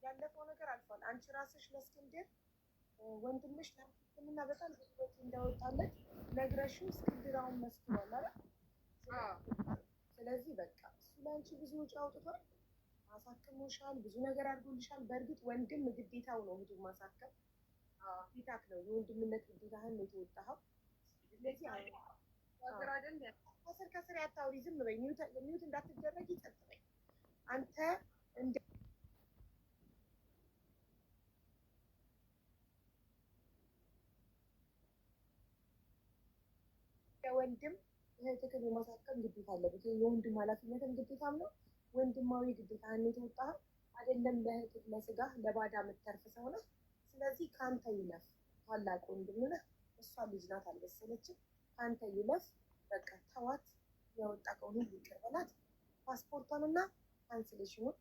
ያለፈው ነገር አልፏል። አንቺ ራስሽ ለእስክንድር ወንድምሽ ለሕክምና በጣም ህይወት እንዳወጣለት ነግረሽው እስክንድር አሁን መስክሯል አይደል? ስለዚህ በቃ እሱ ለአንቺ ብዙ ወጪ አውጥቷል፣ አሳክሞሻል፣ ብዙ ነገር አድርጎልሻል። በእርግጥ ወንድም ግዴታው ነው ሂዶ ማሳከም ግዴታክ ነው። የወንድምነት ግዴታህን ነው የተወጣኸው። ስለዚህ ከስር ከስር ያታውሪ፣ ዝም በይ፣ ሚውት እንዳትደረጊ፣ ጸጥ በይ አንተ እንደ ወንድም እህትህን የማሳከም ግዴታ አለበት። የወንድም ኃላፊነትም ግዴታም ነው። ወንድማዊ ግዴታህን የተወጣኸው አይደለም ለእህትህ ለስጋህ ለባዳ የምትተርፍ ሰው ነህ። ስለዚህ ከአንተ ይለፍ። ታላቅ ወንድም ነህ፣ እሷ ልጅ ናት አልበሰለችም። ከአንተ ይለፍ። በቃ ተዋት፣ ያወጣከውን ሁሉ ይቅር በላት። ፓስፖርቷንና ካንስሌሽኑን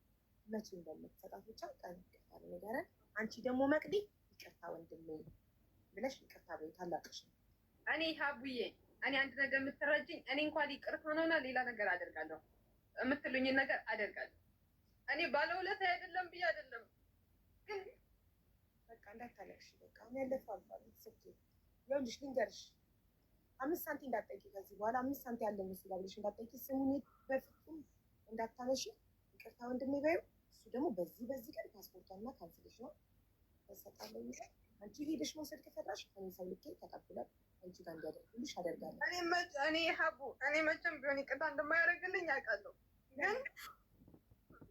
መቼ እንደምትሰጣት ብቻ ቀን ይቅርታ ንገረን። አንቺ ደግሞ መቅዲ ይቅርታ ወንድሜ ብለሽ ይቅርታ በይ፣ ታላቅሽ ነው። እኔ ሀቡዬ እኔ አንድ ነገር የምትረጅኝ እኔ እንኳን ይቅርታ ሆነና ሌላ ነገር አደርጋለሁ የምትሉኝን ነገር አደርጋለሁ። እኔ ባለውለታ አይደለም ብዬ አይደለም፣ ግን በቃ እንዳታለቅሽ። በቃ አሁን ያለፈው አልፏል። ይኸውልሽ ልንገርሽ፣ 5 ሳንቲም እንዳትጠይቂ ከዚህ በኋላ 5 ሳንቲም ያለ መስላ ብለሽ እንዳትጠይቂ። ስሙን በፍጹም እንዳታነሺ። ይቅርታ ወንድሜ በይው። እሱ ደግሞ በዚህ ቀን ፓስፖርቷና ካንስሌሽ ነው ተሰጣለሁ ይላል። አንቺ ሄደሽ መውሰድ ከፈራሽ እኔ ሰው ልኬ ተቀብለን አንቺ ጋር እንዲያደርጉልሽ አደርጋለሁ። እኔ ሀቡ እኔ መቼም ቢሆን ይቅርታ እንደማያደርግልኝ ያውቃለሁ፣ ግን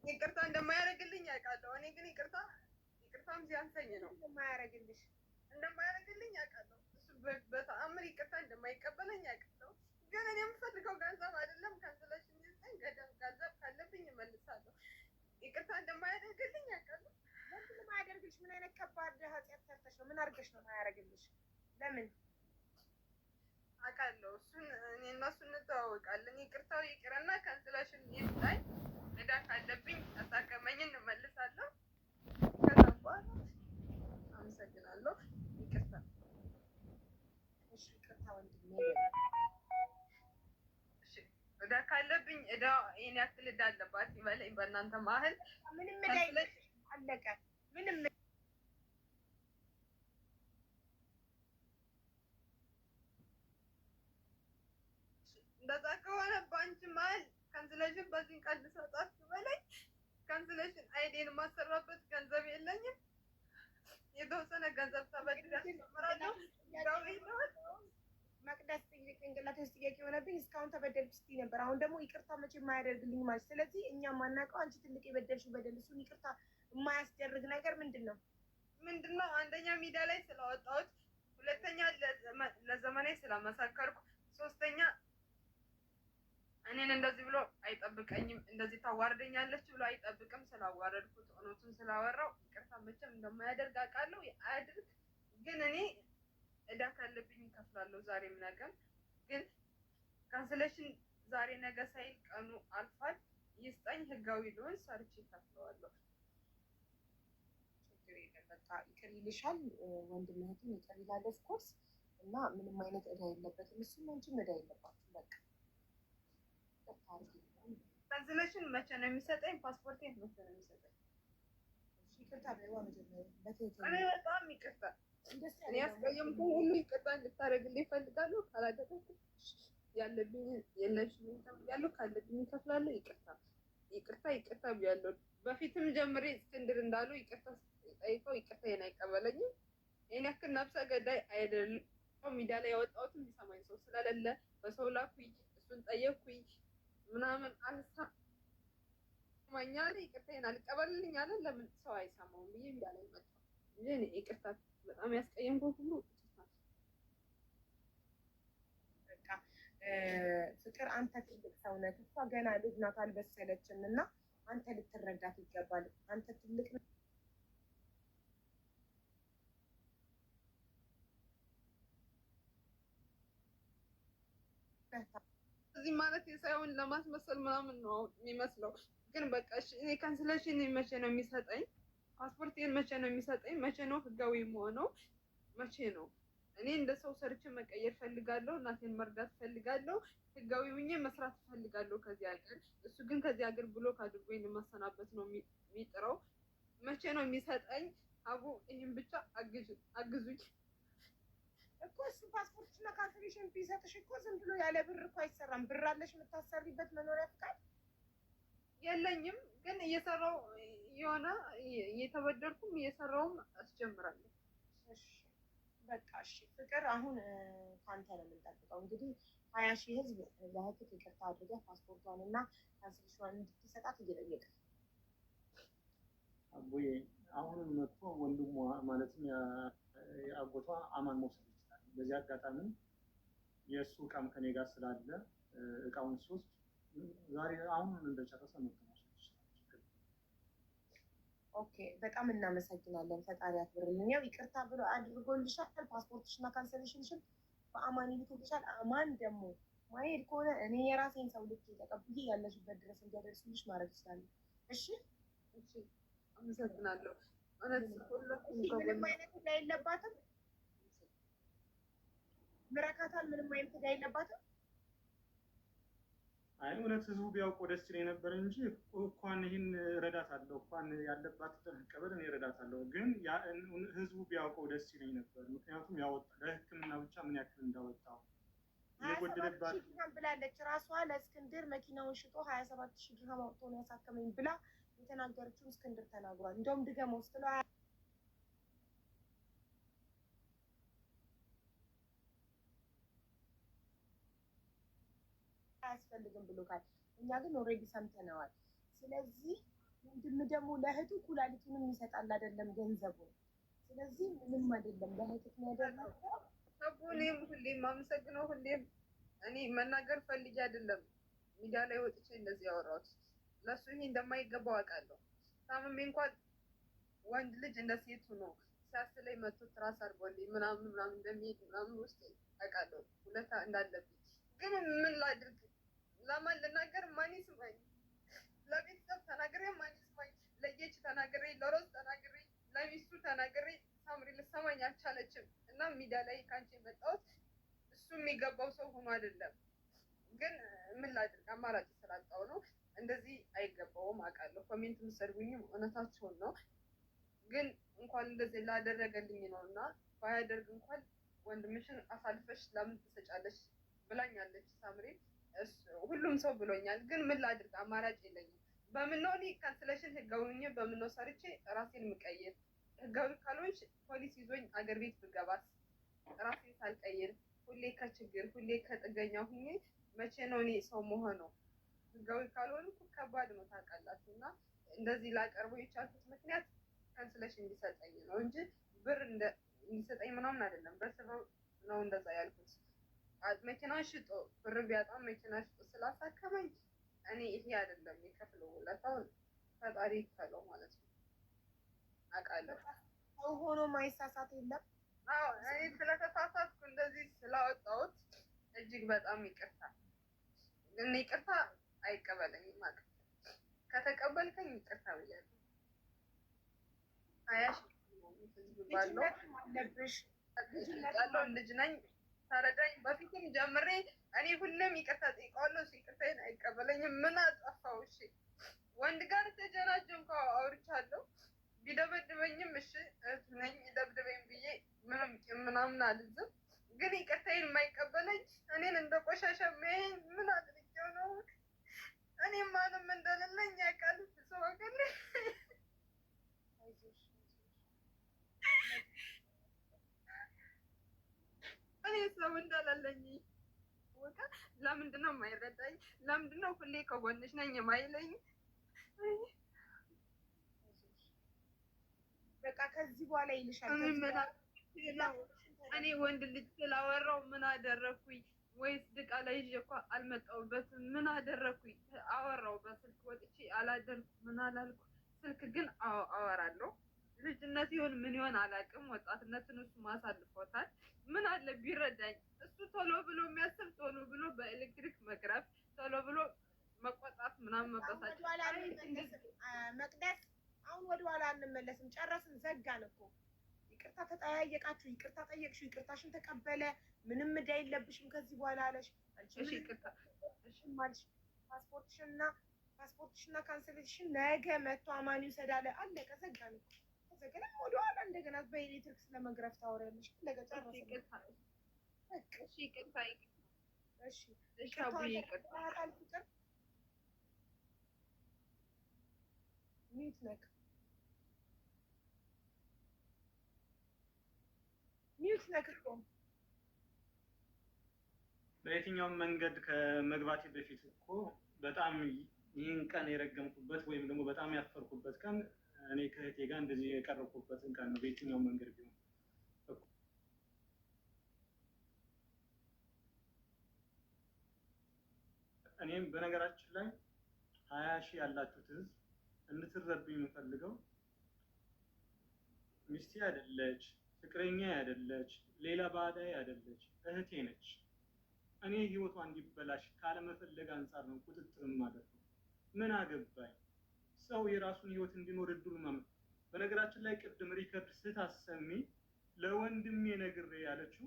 ይቅርታ እንደማያደርግልኝ ያውቃለሁ። እኔ ግን ይቅርታም ሲያንሰኝ ነው እንደማያደርግልኝ ያውቃለሁ። እሱ በተአምር ይቅርታ እንደማይቀበለኝ ያውቃለሁ። ግን እኔ የምፈልገው ገንዘብ አይደለም። ካንስሌሽን ይዘኝ ገንዘብ ካለብኝ እመልሳለሁ። ይቅርታ እንደማያደርግልኝ ያውቃለሁ። ለምን የማያደርግልሽ? ምን አይነት ከባድ ኃጢአት ሰርተሽ ነው? ምን አድርገሽ ነው የማያደርግልሽ? ለምን አውቃለሁ። እሱን እኔ እና እሱ እንተዋወቃለን። ይቅርታው ይቅርና ካንስሌሽን ይዘኝ ዕዳ ካለብኝ አሳከመኝን እመልሳለሁ። ከዛ በኋላ አመሰግናለሁ። ይቅርታ። እሺ ይቅርታ ወንድሜ። እሺ ዕዳ ካለብኝ ዕዳ ይሄን ያክል ዕዳ አለባት ይበለኝ በእናንተ መሀል። ምንም ዕዳ አለቀ። ምንም እንደዛ ከሆነ በአንቺ መሀል ካንስሌሽን በዚህ ቀን ልሰጣት በላይ ካንስሌሽን አይዲን የማሰራበት ገንዘብ የለኝም። የተወሰነ ገንዘብ ተበድሬ አስጀምራለሁ። መቅደስ ጭንቅላት ውስጥ ጥያቄ የሆነብኝ እስካሁን ተበደልኩ ስትይ ነበር። አሁን ደግሞ ይቅርታ መቼ የማያደርግልኝ ማለት። ስለዚህ እኛ የማናውቀው አንቺ ትልቅ የበደልሽው በደል እሱን ይቅርታ የማያስደርግ ነገር ምንድነው? አንደኛ ሚዲያ ላይ ስለወጣሁት፣ ሁለተኛ ለዘመናዊ ስለመሰከርኩ፣ ሶስተኛ እኔን እንደዚህ ብሎ አይጠብቀኝም፣ እንደዚህ ታዋርደኛለች ብሎ አይጠብቅም። ስላዋረድኩት እውነቱን ስላወራው ይቅርታ መቼም እንደማያደርግ አውቃለሁ። አያድርግ። ግን እኔ ዕዳ ካለብኝ እከፍላለሁ ዛሬም ነገም። ግን ካንስሌሽን ዛሬ ነገ ሳይል ቀኑ አልፏል። ይስጠኝ፣ ህጋዊ ልሆን ሰርቼ እከፍለዋለሁ። ችግር የለም። በቃ ይቅር ይልሻል። ወንድም እህቱን ይቅር ይላል ኦፍኮርስ። እና ምንም አይነት ዕዳ የለበትም እሱም አንቺም ዕዳ የለባትም። በቃ ካንስሌሽን መቼ ነው የሚሰጠኝ? ፓስፖርቴን መቼ ነው የሚሰጠኝ? ይቅርታ በይዋ መጀመሪያ በትህትና። እኔ በጣም ይቅርታ፣ እኔ ያስቀየምኩ ሁሉ ይቅርታ እንድታደርግልኝ እፈልጋለሁ። ካላደረግኩ ያለብኝ የለሽም ያለው ካለብኝ እከፍላለሁ። ይቅርታ ብያለሁ። በፊትም ጀምሬ እስክንድር እንዳሉ ይቅርታ ጠይቀው ይቅርታዬን አይቀበለኝም። ይሄን ያክል ነፍሰ ገዳይ አይደለም። ሚዲያ ላይ ያወጣሁትም የሚሰማኝ ሰው ስለሌለ በሰው ላኩኝ፣ እሱን ጠየኩኝ ምናምን አልሰማኝ አለ። ይቅርታዬን አልቀበልልኝ አለ። ለምን ሰው አይሰማውም ብዬ ሚዲያ ላይ መጣሁ እንጂ እኔ ይቅርታ በጣም ያስቀየምኩት ሁሉ በቃ ፍቅር፣ አንተ ትልቅ ሰው ነህ፣ እሷ ገና ልጅ ናት አልበሰለችም። እና አንተ ልትረዳት ይገባል። አንተ ትልቅ እዚህ ማለት ሳይሆን ለማስመሰል ምናምን ነው የሚመስለው። ግን በቃ እኔ ካንስሌሽን መቼ ነው የሚሰጠኝ? ፓስፖርቴን መቼ ነው የሚሰጠኝ? መቼ ነው ህጋዊ የምሆነው? መቼ ነው? እኔ እንደ ሰው ሰርቼ መቀየር ፈልጋለሁ። እናቴን መርዳት ፈልጋለሁ። ህጋዊ ሆኜ መስራት ፈልጋለሁ ከዚህ ሀገር። እሱ ግን ከዚህ ሀገር ብሎክ አድርጎኝ ለማሰናበት ነው የሚጥረው። መቼ ነው የሚሰጠኝ? አቡ ይህን ብቻ አግዙኝ እኮ እሱ ፓስፖርት እና ካንስሌሽን ቢሰጥሽ እኮ ዝም ብሎ ያለ ብር እኮ አይሰራም። ብር አለሽ የምታሰሪበት መኖሪያ ፍቃድ? የለኝም፣ ግን እየሰራው የሆነ እየተበደርኩም እየሰራውም አስጀምራለሁ። እሺ በቃ እሺ ፍቅር፣ አሁን ካንተ ነው የምንጠብቀው። እንግዲህ 20,000 ህዝብ ለእህትህ ይቅርታ አድርገህ ፓስፖርቷን እና ካንስሌሽኗን እንድትሰጣት እየጠየቀ አቡዬ አሁንም መጥቶ ወንድሟ ማለትም የአጎቷ አማን መውሰድ ይችላል። በዚህ አጋጣሚ የእሱ እቃም ከኔ ጋር ስላለ እቃውን ሶስት ዛሬ አሁን እንደጨረሰ መጥቶ መውሰድ ይችላል። ኦኬ በጣም እናመሰግናለን። ፈጣሪ ያክብርልን። ያው ይቅርታ ብሎ አድርጎልሻል። ፓስፖርትሽና ካንሰሌሽንሽን በአማን ይልክልሻል። አማን ደግሞ ማሄድ ከሆነ እኔ የራሴን ሰው ልክ ተቀብዬ ያለሽበት ድረስ እንዲያደርስልሽ ማድረግ ይችላል። እሺ እሺ፣ አመሰግናለሁ። ምንም አይነት ዕዳ የለባትም። ምረካታል። ምንም አይነት ዕዳ የለባትም። አይ እውነት ህዝቡ ቢያውቀው ደስ ይለኝ ነበር እንጂ እንኳን ይህን እረዳታለሁ እንኳን ያለባት ቀበል እኔ እረዳታለሁ። ግን ህዝቡ ቢያውቀው ደስ ይለኝ ነበር። ምክንያቱም ያወጣ ለሕክምና ብቻ ምን ያክል እንዳወጣው የጎደለባት ብላለች። ራሷ ለእስክንድር መኪናውን ሽጦ 27,000 ድርሃም አውጥቶ ነው ያሳከመኝ ብላ የተናገረችውን እስክንድር ተናግሯል። እንደውም ድገመው ስትለው አያስፈልግም ብሎታል። እኛ ግን ኦልሬዲ ሰምተነዋል። ስለዚህ ወንድም ደግሞ ለእህቱ ኩላሊቱንም ይሰጣል አይደለም ገንዘቡ። ስለዚህ ምንም አይደለም ለእህቱ ያደረገው። እኔም ሁሌም አመሰግነው። ሁሌም እኔ መናገር ፈልጌ አይደለም ሚዲያ ላይ ወጥቼ እንደዚህ ያወራሁት። ለሱ ይሄ እንደማይገባው አውቃለሁ። ታምሜ እንኳን ወንድ ልጅ እንደ ሴቱ ነው ሲያስለኝ መቶ ትራስ አድርጎልኝ ምናምን እንደሚሄድ ምናምን ውስጥ አውቃለሁ ውለታ እንዳለብኝ። ግን ምን ላድርግ? ለማን ልናገር? ማን ይስማኝ? ለቤተሰብ ተናግሬ ማን ይስማኝ? ለየች ተናግሬ፣ ለሮዝ ተናግሬ፣ ለሚስቱ ተናግሬ ሳምሪ ልሰማኝ አልቻለችም። እና ሚዲያ ላይ ካንቺ የመጣሁት እሱ የሚገባው ሰው ሆኖ አይደለም። ግን ምን ላድርግ? አማራጭ ስላጣሁ ነው። እንደዚህ አይገባውም አውቃለሁ። ኮሜንት የምትሰድቡኝም እውነታቸውን ነው። ግን እንኳን እንደዚህ ላደረገልኝ ነው እና ባያደርግ እንኳን ወንድምሽን አሳልፈሽ ለምን ትሰጫለሽ ብላኛለች ሳምሪ። ሁሉም ሰው ብሎኛል። ግን ምን ላድርግ? አማራጭ የለኝም። በምነው እኔ ካንስሌሽን ህጋዊ በምነው ሰርቼ ራሴን ምቀይር? ህጋዊ ካልሆንሽ ፖሊስ ይዞኝ አገር ቤት ብገባስ? ራሴን ሳልቀይር ሁሌ ከችግር ሁሌ ከጥገኛ ሁኜ መቼ ነው እኔ ሰው መሆነው? ህጋዊ ካልሆን ከባድ ነው ታውቃላችሁ። እና እንደዚህ ላቀርበው የቻልኩት ምክንያት ካንስሌሽን እንዲሰጠኝ ነው እንጂ ብር እንዲሰጠኝ ምናምን አይደለም። በስበው ነው እንደዛ ያልኩት። መኪና ሽጦ ብር ቢያጣም መኪና ሽጦ ስላሳከመኝ እኔ ይሄ አይደለም የከፍለው ውለታውን ፈጣሪ ይክፈለው ማለት ነው። አውቃለሁ ሰው ሆኖ ማይሳሳት የለም። አዎ እኔ ስለተሳሳትኩ እንደዚህ ስላወጣሁት እጅግ በጣም ይቅርታ። ግን ይቅርታ አይቀበለኝም ማለት ከተቀበልከኝ ይቅርታ ብያለሁ። አያሽ ባለው አለብሽ ልጅ ነኝ ተረዳኝ። በፊትም ጀምሬ እኔ ሁሌም ይቅርታ ጠይቀዋለሁ። ይቅርታዬን አይቀበለኝም። ምን አጠፋው? እሺ ወንድ ጋር ተጀናጀንኩ፣ አውርቻለሁ። ቢደበድበኝም እሺ እህቱ ነኝ ደብድበኝ ብዬ ምናምን አልዝም። ግን ይቅርታዬን የማይቀበለኝ እኔን እንደ ቆሻሻ የሚያየኝ ምን አድርጌው ነው? እኔ ማንም እንደሌለኝ ያውቃል። ሰው ወገን እኔ ሰው እንዳላለኝ ወቃ። ለምንድን ነው የማይረዳኝ? ለምንድን ነው ሁሌ ከጎንሽ ነኝ የማይለኝ? በቃ ከዚህ በኋላ ይልሻል። እኔ ወንድ ልጅ ስላወራው ምን አደረኩኝ? ወይስ ድቃላ ይዤ እኮ አልመጣሁበትም። ምን አደረኩኝ? አወራው በስልክ ወጥቼ አላደርኩ ምን አላልኩ። ስልክ ግን አወራለሁ። ልጅነት ይሆን ምን ይሆን አላውቅም። ወጣትነትን እሱ ማሳልፎታል። ምን አለ ቢረዳኝ። እሱ ቶሎ ብሎ የሚያስብ ቶሎ ብሎ በኤሌክትሪክ መቅረፍ፣ ቶሎ ብሎ መቆጣት ምናምን መበሳጨት። መቅደስ አሁን ወደኋላ አንመለስም። ጨረስን፣ ዘጋን እኮ። ይቅርታ ተጠያየቃችሁ፣ ይቅርታ ጠየቅሽው፣ ይቅርታሽን ተቀበለ። ምንም ዕዳ የለብሽም ከዚህ በኋላ አለሽ። አንቺ እሺ ይቅርታ እሺ ማልሽ ፓስፖርትሽን እና ፓስፖርትሽና ካንሰሌሽን ነገ መጥቶ አማን ይውሰዳል። አለቀ፣ ዘጋን። ተዘገነ ወደኋላ እንደገና በኤሌክትሪክ ስለመግረፍ ታወሪያለሽ። አለቀ፣ ጨረሰ። ሚዩት ነክ እኮ በየትኛውም መንገድ ከመግባቴ በፊት እኮ በጣም ይህን ቀን የረገምኩበት ወይም ደግሞ በጣም ያፈርኩበት ቀን እኔ ከእህቴ ጋር እንደዚህ የቀረብኩበትን ቀን ነው። በየትኛውም መንገድ ቢሆን እኔም በነገራችን ላይ 20 ሺህ ያላችሁት ህዝብ እንድትረዱኝ የምፈልገው ሚስቴ አይደለች፣ ፍቅረኛ አይደለች፣ ሌላ ባዳይ አይደለች፣ እህቴ ነች። እኔ ህይወቷ እንዲበላሽ ካለመፈለግ አንጻር ነው ቁጥጥር ማድረግ ነው። ምን አገባኝ? ሰው የራሱን ህይወት እንዲኖር እድሉ ማመት። በነገራችን ላይ ቅድም ሪከርድ ስታሰሚ ለወንድሜ ነግሬ ያለችው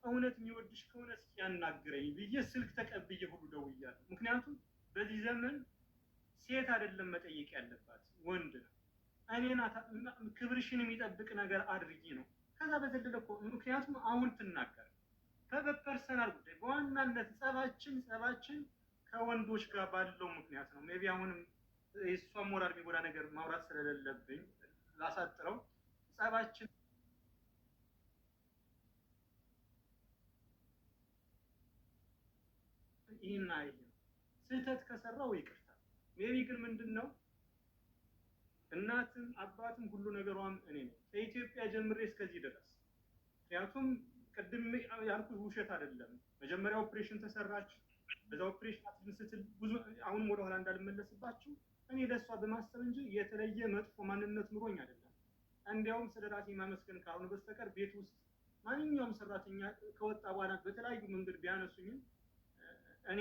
እውነት የሚወድሽ ከሆነ ያናግረኝ ብዬ ስልክ ተቀብዬ ሁሉ ደውያለሁ። ምክንያቱም በዚህ ዘመን ሴት አይደለም መጠየቅ ያለባት ወንድ ነው። እኔን ክብርሽን የሚጠብቅ ነገር አድርጊ ነው። ከዛ በዘለለ እኮ ምክንያቱም አሁን ትናገር በፐርሰናል ጉዳይ በዋናነት ጸባችን ከወንዶች ጋር ባለው ምክንያት ነው። ሜቢ አሁንም የእሷ ሞራል የሚጎዳ ነገር ማውራት ስለሌለብኝ ላሳጥረው። ጸባችን ይህና ይህ ስህተት ከሰራው ይቅርታ። ሜቢ ግን ምንድን ነው እናትም አባትም ሁሉ ነገሯም እኔ ነኝ ከኢትዮጵያ ጀምሬ እስከዚህ ድረስ። ምክንያቱም ቅድም ያልኩት ውሸት አይደለም። መጀመሪያ ኦፕሬሽን ተሰራች። በዛ ኦፕሬሽን ስትል ብዙ አሁን ወደ ኋላ እንዳልመለስባችሁ እኔ ለሷ በማሰብ እንጂ የተለየ መጥፎ ማንነት ኑሮኝ አይደለም። እንዲያውም ስለ ራሴ ማመስገን ካልሆነ በስተቀር ቤት ውስጥ ማንኛውም ሰራተኛ ከወጣ በኋላ በተለያዩ መንገድ ቢያነሱኝም እኔ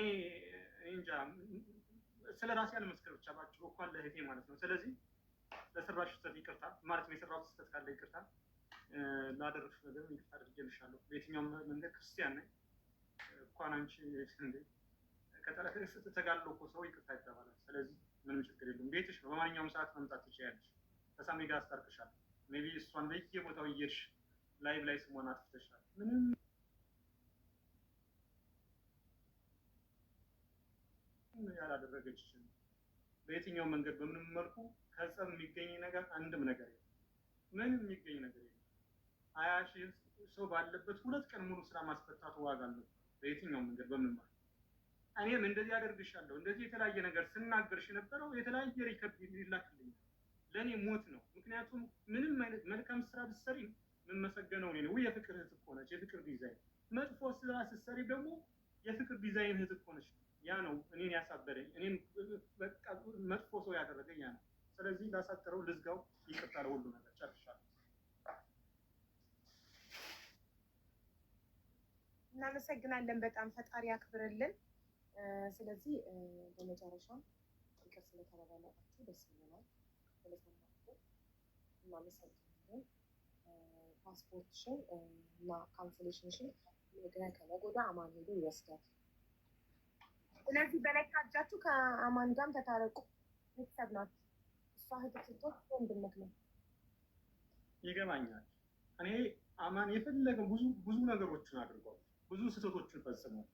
እንጃ ስለ ራሴ አለመስከር ብቻ ባጭሩ እንኳን ለእህቴ ማለት ነው። ስለዚህ ለሰራሽ ስህተት ይቅርታ ማለት ነው። የሰራሁት ስህተት ካለ ይቅርታ፣ ላደረግሽ ነገር ይቅርታ አድርጌልሻለሁ። በየትኛውም መንገድ ክርስቲያን ነኝ። እንኳን አንቺ እንዴ ከጠላት ተጋድሎ እኮ ሰው ይቅርታ ይባላል። ስለዚህ ምንም ችግር የለም። ቤትሽ ነው። በማንኛውም ሰዓት መምጣት ትችያለሽ። ከሳሚ ጋር አስታርቅሻለሁ። ሜቢ እሷን በየቦታው እየሄድሽ ላይቭ ላይ ስሟን አጥፍተሻል። ምንም ያላደረገችሽን በየትኛው መንገድ በምንም መልኩ ከጸብ የሚገኝ ነገር አንድም ነገር የለም። ምንም የሚገኝ ነገር የለም። 20 ሺህ ሰው ባለበት 2 ቀን ሙሉ ስራ ማስፈታቱ ዋጋ አለው። በየትኛው መንገድ በምንም መልኩ እኔም እንደዚህ አደርግሻለሁ እንደዚህ የተለያየ ነገር ስናገርሽ የነበረው የተለያየ ሪከርድ ይላክልኛል። ለእኔ ሞት ነው። ምክንያቱም ምንም አይነት መልካም ስራ ብትሰሪ የምመሰገነው እኔ ነው። የፍቅር እህት እኮ ነች። የፍቅር ዲዛይን መጥፎ ስራ ስትሰሪ ደግሞ የፍቅር ዲዛይን እህት እኮ ነች። ያ ነው እኔን ያሳበደኝ። እኔም በቃ መጥፎ ሰው ያደረገኝ ያ ነው። ስለዚህ ላሳጥረው፣ ልዝጋው። ይቅርታ ለሁሉ ነገር ጨርሻለሁ። እናመሰግናለን በጣም ፈጣሪ ያክብርልን። ስለዚህ በመጨረሻም ይቅር ስለተባባላችሁ ደስ ይለናል። ስለሰማችሁ እናመሰግናለን። ፓስፖርትሽን እና ካንስሌሽንሽን ነገ ከነገ ወዲያ አማን ሄዶ ይወስዳል። ስለዚህ በነካ እጃችሁ ከአማን ጋርም ተታረቁ። ቤተሰብ ናችሁ። እሷ እህት ስትሆን ወንድምህ ነው። ይገባኛል። እኔ አማን የፈለገው ብዙ ነገሮችን አድርጓል። ብዙ ስህተቶችን ፈጽሟል።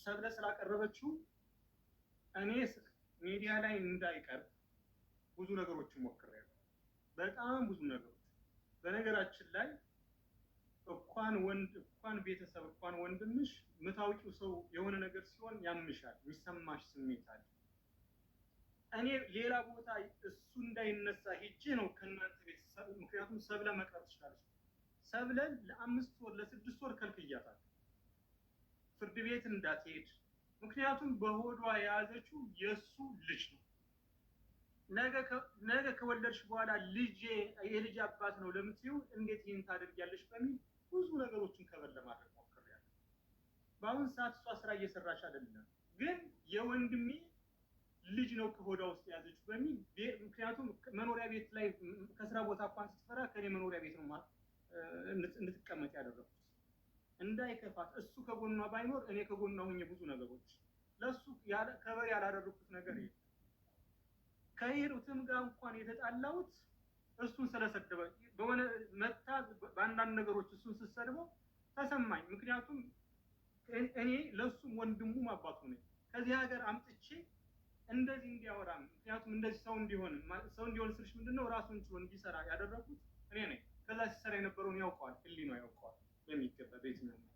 ሰብለ ስላቀረበችው እኔ ሚዲያ ላይ እንዳይቀርብ ብዙ ነገሮችን ሞክሬያለሁ። በጣም ብዙ ነገሮች። በነገራችን ላይ እንኳን ቤተሰብ እንኳን ወንድምሽ የምታውቂው ሰው የሆነ ነገር ሲሆን ያምሻል፣ የሚሰማሽ ስሜት አለ። እኔ ሌላ ቦታ እሱ እንዳይነሳ ሄጄ ነው ከእናንተ ቤተሰብ። ምክንያቱም ሰብለ መቅረብ ትችላለች። ሰብለን ለ5 ወር ለ6 ወር ከልክያታለሁ ፍርድ ቤት እንዳትሄድ። ምክንያቱም በሆዷ የያዘችው የእሱ ልጅ ነው። ነገ ከወለድሽ በኋላ የልጅ አባት ነው ለምትይው እንዴት ይህን ታደርጊያለሽ በሚል ብዙ ነገሮችን ከበር ለማድረግ ሞክሬያለሁ። በአሁን ሰዓት እሷ ስራ እየሰራች አይደለም፣ ግን የወንድሜ ልጅ ነው ከሆዷ ውስጥ የያዘችው በሚል ምክንያቱም መኖሪያ ቤት ላይ ከስራ ቦታ እንኳን ስትፈራ ከኔ መኖሪያ ቤት ነው እንድትቀመጥ ያደረኩት። እንዳይከፋት እሱ ከጎኗ ባይኖር እኔ ከጎኗ ሆኜ ብዙ ነገሮች ለሱ ከበር ያላደረኩት ነገር የለም። ከሂሩትም ጋር እንኳን የተጣላሁት እሱን ስለሰደበ በሆነ መታ በአንዳንድ ነገሮች እሱን ስትሰድበው ተሰማኝ። ምክንያቱም እኔ ለሱም ወንድሙም አባቱ ነኝ። ከዚህ ሀገር አምጥቼ እንደዚህ እንዲያወራ ምክንያቱም እንደዚህ ሰው እንዲሆን ስልሽ ምንድነው ራሱን ችሎ እንዲሰራ ያደረኩት እኔ ነኝ። ከዛ ሲሰራ የነበረውን ያውቀዋል፣ ህሊናው ያውቀዋል በሚገባ በየትኛው መንገድ።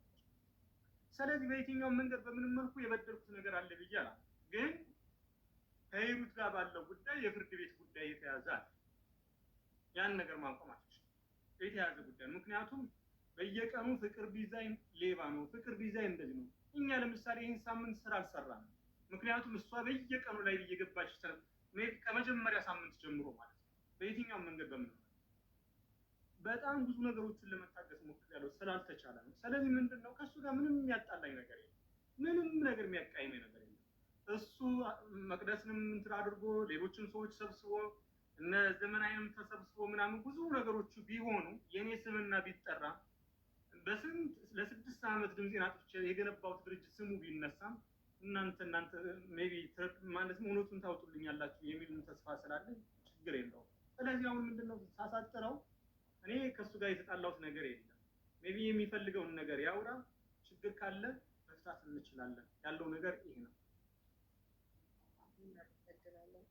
ስለዚህ በየትኛው መንገድ በምንም መልኩ የበደልኩት ነገር አለ ብዬ አላ ግን ከሂሩት ጋር ባለው ጉዳይ የፍርድ ቤት ጉዳይ የተያዘ አለ። ያን ነገር ማቆም አልችልም። የተያዘ ጉዳይ ምክንያቱም በየቀኑ ፍቅር ዲዛይን ሌባ ነው፣ ፍቅር ዲዛይን እንደዚህ ነው። እኛ ለምሳሌ ይህን ሳምንት ስራ አልሰራንም። ምክንያቱም እሷ በየቀኑ ላይ እየገባች ከመጀመሪያ ሳምንት ጀምሮ ማለት ነው በየትኛው መንገድ በምንም በጣም ብዙ ነገሮችን ለመታገስ ሞክሬያለሁ፣ ስላልተቻለ ነው። ስለዚህ ምንድነው ከሱ ጋር ምንም የሚያጣላኝ ነገር የለም፣ ምንም ነገር የሚያቃይመኝ ነገር የለም። እሱ መቅደስንም እንትን አድርጎ ሌሎችን ሰዎች ሰብስቦ እነ ዘመናዊንም ተሰብስቦ ምናምን ብዙ ነገሮች ቢሆኑ የኔ ስምና ቢጠራ ለስድስት ዓመት ድምፄን አጥፍቼ የገነባሁት ድርጅት ስሙ ቢነሳም እናንተ ሜቢ ማለት እውነቱን ታውጡልኛላችሁ የሚል ተስፋ ስላለኝ ችግር የለውም። ስለዚህ አሁን ምንድነው ሳሳጥረው እኔ ከሱ ጋር የተጣላሁት ነገር የለም። ሜቢ የሚፈልገውን ነገር ያውራ፣ ችግር ካለ መፍታት እንችላለን። ያለው ነገር ይሄ ነው።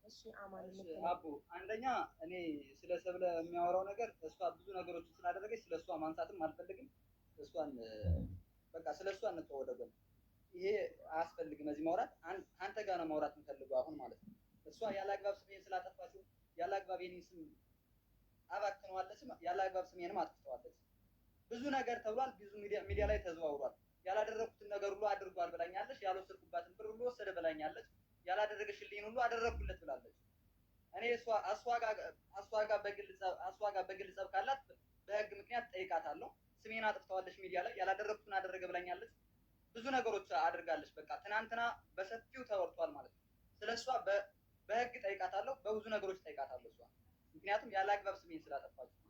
እሺ አማን አቡ አንደኛ እኔ ስለ ሰብለ የሚያወራው ነገር እሷ ብዙ ነገሮችን ስላደረገች ስለሷ ማንሳትም አልፈልግም። እሷን በቃ ስለሷ እንተወደበል። ይሄ አያስፈልግም እዚህ ማውራት። አንተ ጋር ነው ማውራት የምፈልገው አሁን ማለት ነው። እሷ ያላግባብ ስሜን ስላጠፋችው ያላግባብ የኔን ስም አባክነዋለች፣ ያላግባብ ስሜንም አጥፍተዋለች። ብዙ ነገር ተብሏል፣ ብዙ ሚዲያ ላይ ተዘዋውሯል። ያላደረኩትን ነገር ሁሉ አድርጓል ብላኛለች። ያልወሰድኩባትን ብር ሁሉ ወሰደ ብላኛለች። ያላደረገሽልኝ ሁሉ አደረኩለት ብላለች። እኔ እሷ ጋር በግል ጸብ ካላት በህግ ምክንያት ጠይቃታለሁ። ስሜን አጥፍተዋለች ሚዲያ ላይ ያላደረኩትን አደረገ ብላኛለች። ብዙ ነገሮች አድርጋለች። በቃ ትናንትና በሰፊው ተወርቷል ማለት ነው። ስለሷ በህግ ጠይቃታለሁ፣ በብዙ ነገሮች ጠይቃታለሁ እሷ ምክንያቱም ያላግባብ ስሜን ስላጠፋች ማለት ነው።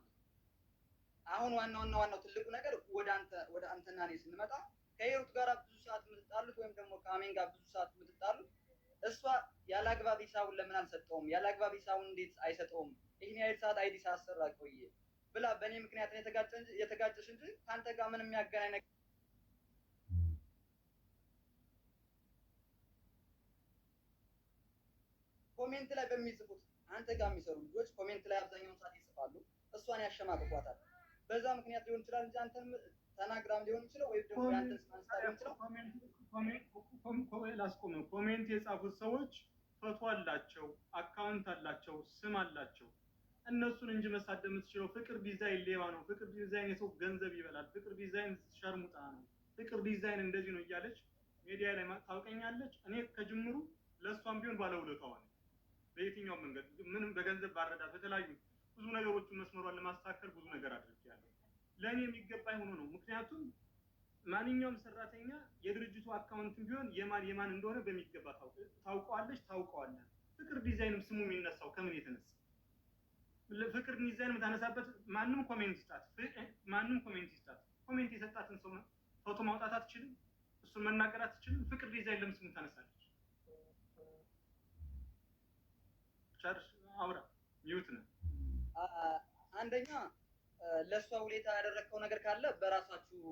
አሁን ዋናው ትልቁ ነገር ወደ አንተና እኔ ስንመጣ ከሂሩት ጋር ብዙ ሰዓት የምትጣሉት ወይም ደግሞ ከአሜን ጋር ብዙ ሰዓት የምትጣሉት እሷ ያላግባብ ሂሳቡን ለምን አልሰጠውም? ያላግባብ ሂሳቡን እንዴት አይሰጠውም? ይህን ያህል ሰዓት አይዲ ሳሰራ ቆየ ብላ በእኔ ምክንያት የተጋጨሽ እንጂ ከአንተ ጋር ምንም የሚያገናኝ ነገር ኮሜንት ላይ በሚጽፉት አንተ ጋር የሚሰሩ ልጆች ኮሜንት ላይ አብዛኛውን ሰዓት ይጽፋሉ። እሷን ያሸማቅቋታል። በዛ ምክንያት ሊሆን ይችላል እንጂ አንተን ተናግራም ሊሆን ይችላል ወይ ደግሞ ያንተን ስማንስታ ሊሆን ይችላል። ኮሜንት የጻፉት ሰዎች ፎቶ አላቸው፣ አካውንት አላቸው፣ ስም አላቸው። እነሱን እንጂ መሳደብ የምትችለው ፍቅር ዲዛይን ሌባ ነው፣ ፍቅር ዲዛይን የሰው ገንዘብ ይበላል፣ ፍቅር ዲዛይን ሸርሙጣ ነው፣ ፍቅር ዲዛይን እንደዚህ ነው እያለች ሚዲያ ላይ ታውቀኛለች። እኔ ከጅምሩ ለእሷም ቢሆን ባለውለታዋ ነኝ። በየትኛው መንገድ ምንም በገንዘብ ባረዳት በተለያዩ ብዙ ነገሮችን መስመሯን ለማስተካከል ብዙ ነገር አድርጌያለሁ። ለእኔ የሚገባኝ ሆኖ ነው። ምክንያቱም ማንኛውም ሰራተኛ የድርጅቱ አካውንት ቢሆን የማን እንደሆነ በሚገባ ታውቀዋለች፣ ታውቀዋለህ። ፍቅር ዲዛይንም ስሙ የሚነሳው ከምን የተነሳ ፍቅር ዲዛይን የምታነሳበት ማንም ኮሜንት ይስጣት፣ ኮሜንት የሰጣትን ሰው ፎቶ ማውጣት አትችልም፣ እሱን መናገር አትችልም። ፍቅር ዲዛይን ለምን ስሙ ታነሳለች? ቻርጅ አውራ ሚውት ነው። አንደኛ ለሷ ውለታ ያደረከው ነገር ካለ በራሳችሁ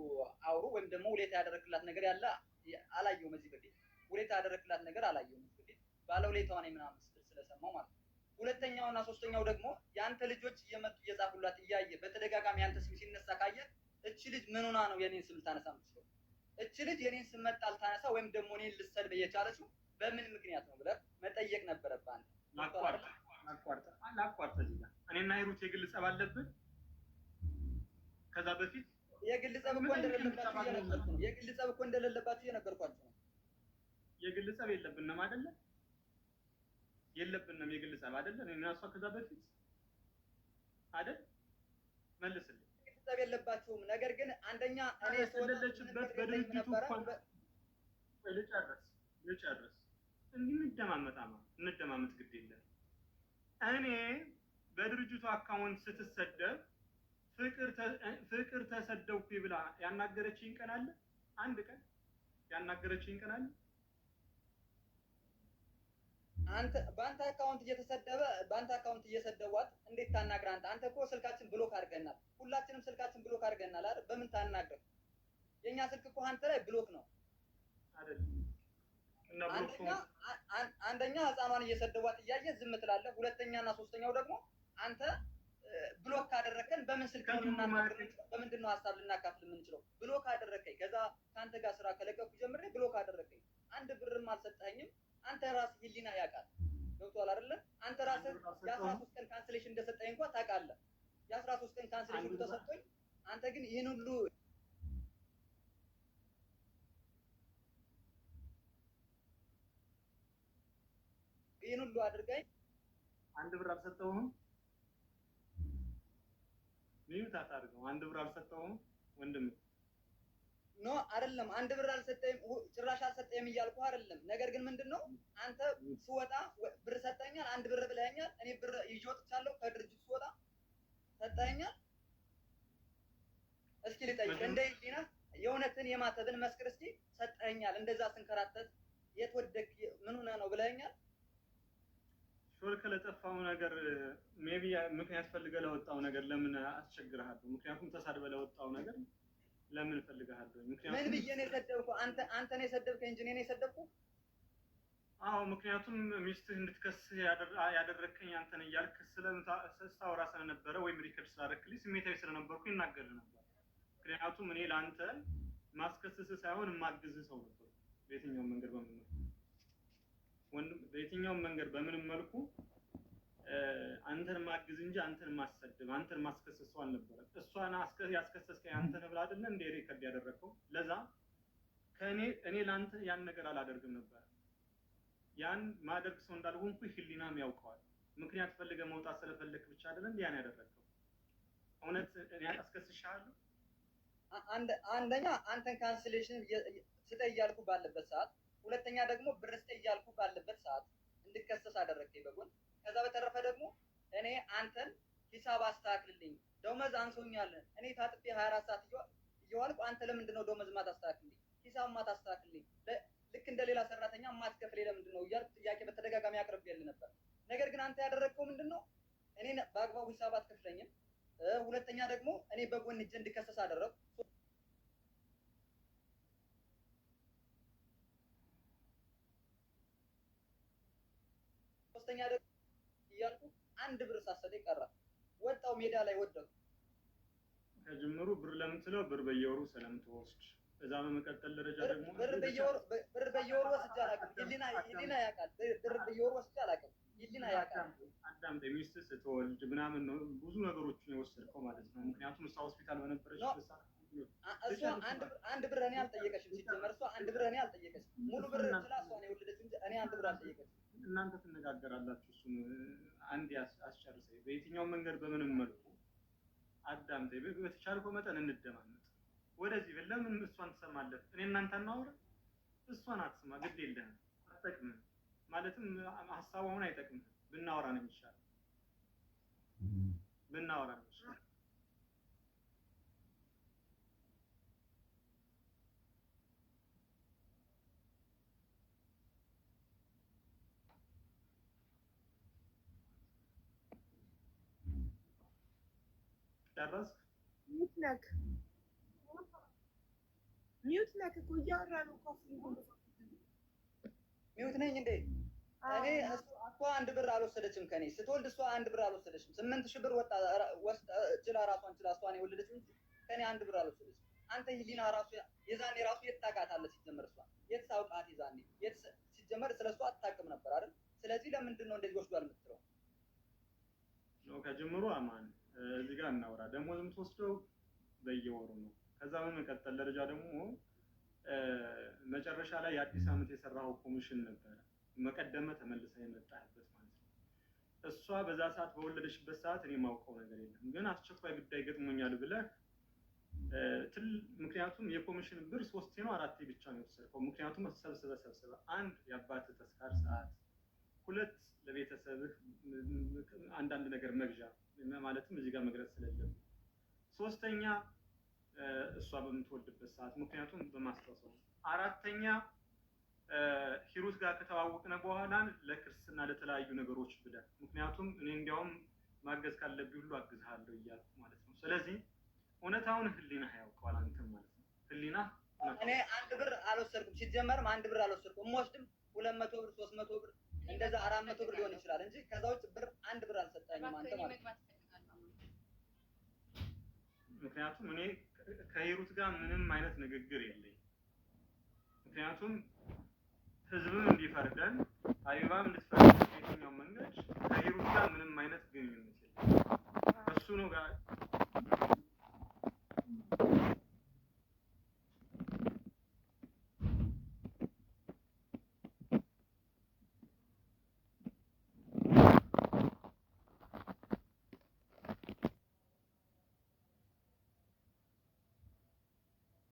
አውሩ፣ ወይም ደግሞ ውለታ ያደረክላት ነገር ያለ አላየሁም። እዚህ በፊት ውለታ ያደረክላት ነገር አላየሁም። እዚህ በፊት ባለውለታዋ ነኝ ምናምን ስለሰማው ማለት ነው። ሁለተኛውና ሶስተኛው ደግሞ ያንተ ልጆች እየመጡ እየጻፉላት እያየ በተደጋጋሚ ያንተ ስም ሲነሳ ካየ እቺ ልጅ ምን ሆና ነው የኔን ስም ልታነሳ የምትችለው? እቺ ልጅ የኔን ስም መጣ ልታነሳ ወይም ደግሞ እኔን ልትሰድብ የቻለችው በምን ምክንያት ነው ብለህ መጠየቅ ነበረብህ አንተ። ላቋርጥ እዚህ ጋር እኔና ሂሩት የግል ጸብ አለብን። ከዛ በፊት የግል ጸብ እኮ እንደሌለባችሁ እየነገርኳችሁ ነው። የግል ጸብ የለብንም አይደለ? የለብንም የግል ጸብ አይደለ? እኔና እሷ ከዛ በፊት አይደል? መልስልኝ። የግል ጸብ የለባችሁም። ነገር ግን አንደኛ እኔ ስለለችበት በድርጅቱ እንኳን ልጨርስ እንዲህ እንደማመጥ ግድ የለም። እኔ በድርጅቱ አካውንት ስትሰደብ ፍቅር ተሰደብኩ ብላ ያናገረችኝ ቀን አለ? አንድ ቀን ያናገረችኝ ቀን አለ? አንተ በአንተ አካውንት እየሰደቧት እንዴት ታናግር? አንተ እኮ ስልካችን ብሎክ አድርገናል። ሁላችንም ስልካችን ብሎክ አድርገናል አይደል? በምን ታናግር? የኛ ስልክ እኮ አንተ ላይ ብሎክ ነው አይደል? እና አንደኛ ህፃኗን እየሰደቧት እያየ ዝም ትላለህ። ሁለተኛ እና ሶስተኛው ደግሞ አንተ ብሎክ ካደረከን በምን ስልክ ነው ልናናግር? በምንድን ነው ሀሳብ ልናካፍል የምንችለው? ብሎክ አደረከኝ። ከዛ ከአንተ ጋር ስራ ከለቀኩ ጀምሬ ብሎክ አደረከኝ። አንድ ብርም አልሰጠኸኝም። አንተ ራስህ ህሊና ያውቃል። ገብቶሃል አይደለ? አንተ ራስህ የ13 ቀን ካንስሌሽን እንደሰጠኝ እንኳን ታውቃለህ። የ13 ቀን ካንስሌሽን ተሰጥቶኝ አንተ ግን ይህን ሁሉ አድርገኝ አንድ ብር አልሰጠውም። ሚዩት አታድርገው። አንድ ብር አልሰጠውም ወንድም ኖ አይደለም። አንድ ብር አልሰጠኝም፣ ጭራሽ አልሰጠኝም እያልኩ አይደለም። ነገር ግን ምንድነው አንተ ስወጣ ብር ሰጠኛል፣ አንድ ብር ብለኸኛል። እኔ ብር ይዤ ወጥቻለሁ ከድርጅቱ ስወጣ ሰጠኛል። እስኪ ልጠይቅ እንደ ህሊና የእውነትን የማተብን መስክር እስኪ። ሰጠኛል እንደዛ ስንከራተት የት ወደክ ምን ሆነህ ነው ብለኸኛል። ሾልከ ለጠፋው ነገር ሜቢ ምክንያት ፈልገህ ለወጣው ነገር ለምን አስቸግርሃለሁ? ምክንያቱም ተሳድበህ ለወጣው ነገር ለምን ፈልገሃለሁ? ምክንያቱም ምን ብዬ ነው የሰደብኩህ? አንተ ነው የሰደብከኝ እንጂ እኔ ነው የሰደብኩህ? አዎ፣ ምክንያቱም ሚስትህ እንድትከስህ ያደረከኝ አንተ ነህ እያልክ ስታወራ ስለነበረ ወይም ሪከርድ ስላደረክልኝ ስሜታዊ ስለነበርኩ ይናገርህ ነበር። ምክንያቱም እኔ ለአንተ ማስከሰስህ ሳይሆን የማግዝህ ሰው ነበር። በየትኛውም መንገድ በምንም መልኩ አንተን ማግዝ እንጂ አንተን ማሰደብ አንተን ማስከሰስ ሰው አልነበረም። እሷን ያስከሰስከኝ አንተ ነህ ብላ አይደለ እንደ ሪከርድ ያደረከው። ለዛ እኔ ለአንተ ያን ነገር አላደርግም ነበር። ያን ማደርግ ሰው እንዳልሆንኩ ህሊናም ያውቀዋል። ምክንያት ፈልገህ መውጣት ስለፈለክ ብቻ አይደለም ያን ያደረከው። እውነት እኔ አስከስሻለሁ። አንደኛ አንተን ካንስሌሽን ስጠይ እያልኩ ባለበት ሰዓት፣ ሁለተኛ ደግሞ ብር ስጠይ እያልኩ ባለበት ሰዓት እንድከሰስ አደረግከኝ በጎን። ከዛ በተረፈ ደግሞ እኔ አንተን ሂሳብ አስተካክልልኝ፣ ደሞዝ አንሶኛል፣ እኔ ታጥቤ 24 ሰዓት እየዋልኩ አንተ ለምንድን ነው ደሞዝ ማታስተካክልልኝ? ሂሳብ ማታስተካክልልኝ? ልክ እንደ ሌላ ሰራተኛ ማትከፍለኝ ለምንድን ነው እያልኩ ጥያቄ በተደጋጋሚ አቅርቤልህ ነበር። ነገር ግን አንተ ያደረግከው ምንድን ነው? እኔ በአግባቡ ሂሳብ አትከፍለኝም። ሁለተኛ ደግሞ እኔ በጎን እጄ እንድከሰስ አደረግኩ። ሶስተኛ ደግሞ እያልኩ አንድ ብር ሳሰጠኝ ቀረ። ወጣው ሜዳ ላይ ወደኩ። ከጅምሩ ብር ለምትለው ብር በየወሩ ስለምትወስድ እዛ በመቀጠል ደረጃ ደግሞ ብር በየወሩ ወስጄ አላውቅም። ህሊና ያውቃል። ብር በየወሩ ወስጄ አላውቅም። ህሊና ያውቃል። አዳምጠኝ። ሚስትህ ስትወልድ ምናምን ነው ብዙ ነገሮችን የወሰድከው ማለት ነው። ምክንያቱም እሷ ሆስፒታል በነበረችበት ሰዓት እሷ አንድ ብር እኔ አልጠየቀችም። ሲጀመር እሷ አንድ ብር እኔ አልጠየቀችም። ሙሉ ብር ስላ እሷ ነው የወለደችው እንጂ እኔ አንድ ብር አልጠየቀችም። እናንተ ትነጋገራላችሁ። እሱን አንድ አስጨርሰኝ። በየትኛው መንገድ በምንም መልኩ አዳምጠኝ። በተቻልከው መጠን እንደማመጥ ወደዚህ ለምን እሷን ትሰማለህ? እኔ እናንተ እናወራ፣ እሷን አትስማ። ግድ የለህም፣ አትጠቅምህም። ማለትም ሀሳቡ አሁን አይጠቅምህም። ብናወራ ነው የሚሻለው። ጨረስክ? ሚዩት ነክ እኮ እያወራ ነው እኮ። ሚዩት ነኝ እንዴ? እኔ እሷ አንድ ብር አልወሰደችም ከኔ ስትወልድ። እሷ አንድ ብር አልወሰደችም። 8000 ብር ችላ ራሷን ችላ እሷን የወለደችው እንጂ ከኔ አንድ ብር አልወሰደችም። አንተ ህሊና ራሱ የዛኔ ራሱ የት ታውቃታለህ? ሲጀመር እሷ የት ታውቃት? የዛኔ ሲጀመር ስለሷ አታውቅም ነበር አይደል? ስለዚህ ለምንድን ነው እንደዚህ ወስዷል የምትለው? ከጅምሩ አማን እዚህ ጋር እናውራ። ደሞዝ የምትወስደው በየወሩ ነው። ከዛ በመቀጠል ደረጃ ደግሞ መጨረሻ ላይ የአዲስ ዓመት የሰራው ኮሚሽን ነበረ መቀደመ ተመልሰ የመጣህበት ማለት ነው። እሷ በዛ ሰዓት በወለደችበት ሰዓት እኔ ማውቀው ነገር የለም፣ ግን አስቸኳይ ጉዳይ ገጥሞኛል ብለህ ምክንያቱም የኮሚሽን ብር 3 ነው 4 ብቻ ነው የወሰድከው። ምክንያቱም ሰብስበ አንድ የአባትህ ተስካር ሰዓት፣ 2 ለቤተሰብህ አንዳንድ ነገር መግዣ ማለትም እዚህ ጋር መግለጽ ስለሌለብህ፣ 3ኛ እሷ በምትወልድበት ሰዓት ምክንያቱም በማስታወስ፣ 4ኛ ሂሩት ጋር ከተዋወቅነ በኋላ ለክርስትና ለተለያዩ ነገሮች ብለህ ምክንያቱም እኔ እንዲያውም ማገዝ ካለብኝ ሁሉ አግዝሃለሁ እያልኩ ማለት ነው። ስለዚህ እውነታውን ህሊናህ ያውቀዋል አንተም ማለት ነው። ህሊናህ እኔ 1 ብር አልወሰድኩም፣ ሲጀመርም 1 ብር አልወሰድኩም። የምወስድም 200 ብር 300 ብር እንደዛ 400 ብር ሊሆን ይችላል እንጂ ከዛ ውጭ ብር 1 ብር አልሰጠኝም አንተ ማለት ነው። ምክንያቱም እኔ ከሂሩት ጋር ምንም አይነት ንግግር የለኝም። ምክንያቱም ህዝብም እንዲፈርደን ሀቢባም እንድትፈርድ የትኛው መንገድ ከሂሩት ጋር ምንም አይነት ግንኙነት የለም። ከሱ ነው ጋር